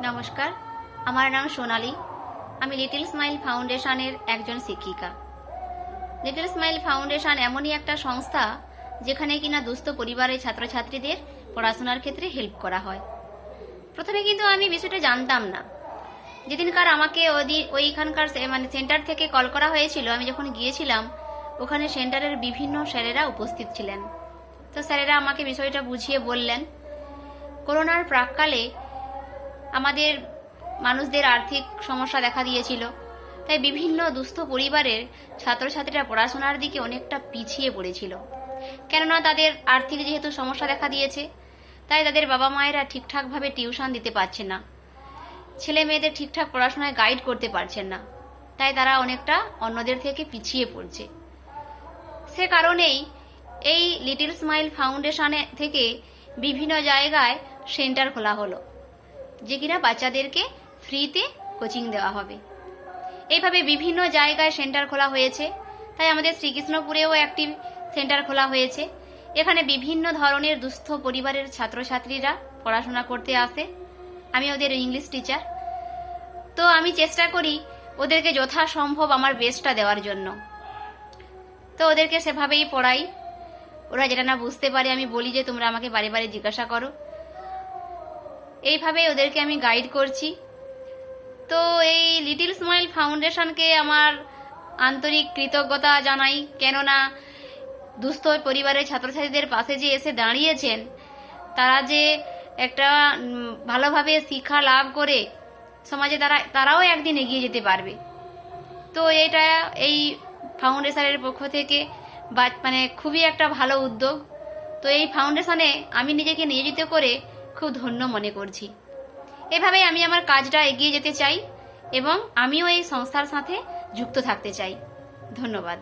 নমস্কার, আমার নাম সোনালী। আমি লিটল স্মাইল ফাউন্ডেশনের একজন শিক্ষিকা। লিটল স্মাইল ফাউন্ডেশন এমনই একটা সংস্থা যেখানে কিনা দুস্থ পরিবারের ছাত্রছাত্রীদের পড়াশোনার ক্ষেত্রে হেল্প করা হয়। প্রথমে কিন্তু আমি বিষয়টা জানতাম না। যেদিনকার আমাকে ওইখানকার সেন্টার থেকে কল করা হয়েছিল, আমি যখন গিয়েছিলাম ওখানে সেন্টারের বিভিন্ন স্যারেরা উপস্থিত ছিলেন। তো স্যারেরা আমাকে বিষয়টা বুঝিয়ে বললেন, করোনার প্রাক্কালে আমাদের মানুষদের আর্থিক সমস্যা দেখা দিয়েছিল, তাই বিভিন্ন দুস্থ পরিবারের ছাত্রছাত্রীরা পড়াশোনার দিকে অনেকটা পিছিয়ে পড়েছিল। কেননা তাদের আর্থিক যেহেতু সমস্যা দেখা দিয়েছে, তাই তাদের বাবা মায়েরা ঠিকঠাকভাবে টিউশন দিতে পারছে না, ছেলে মেয়েদের ঠিকঠাক পড়াশোনায় গাইড করতে পারছেন না, তাই তারা অনেকটা অন্যদের থেকে পিছিয়ে পড়ছে। সে কারণেই এই লিটল স্মাইল ফাউন্ডেশনে থেকে বিভিন্ন জায়গায় সেন্টার খোলা হলো, যে কিনা বাচ্চাদেরকে ফ্রিতে কোচিং দেওয়া হবে। এইভাবে বিভিন্ন জায়গায় সেন্টার খোলা হয়েছে। তাই আমাদের শ্রীকৃষ্ণপুরেও একটি সেন্টার খোলা হয়েছে। এখানে বিভিন্ন ধরনের দুস্থ পরিবারের ছাত্রছাত্রীরা পড়াশোনা করতে আসে। আমি ওদের ইংলিশ টিচার। তো আমি চেষ্টা করি ওদেরকে যথাসম্ভব আমার বেস্টটা দেওয়ার জন্য। তো ওদেরকে সেভাবেই পড়াই। ওরা যেটা না বুঝতে পারে আমি বলি যে তোমরা আমাকে বারে বারে জিজ্ঞাসা করো। এইভাবে ওদেরকে আমি গাইড করছি। তো এই লিটল স্মাইল ফাউন্ডেশনকে আমার আন্তরিক কৃতজ্ঞতা জানাই, কেননা দুস্থ পরিবারের ছাত্রছাত্রীদের পাশে যে এসে দাঁড়িয়েছেন, তারা যে একটা ভালোভাবে শিক্ষা লাভ করে সমাজে তারাও একদিন এগিয়ে যেতে পারবে। তো এটা এই ফাউন্ডেশনের পক্ষ থেকে খুবই একটা ভালো উদ্যোগ। তো এই ফাউন্ডেশনে আমি নিজেকে নিয়োজিত করে খুব ধন্য মনে করছি। এভাবেই আমি আমার কাজটা এগিয়ে যেতে চাই এবং আমিও এই সংস্থার সাথে যুক্ত থাকতে চাই। ধন্যবাদ।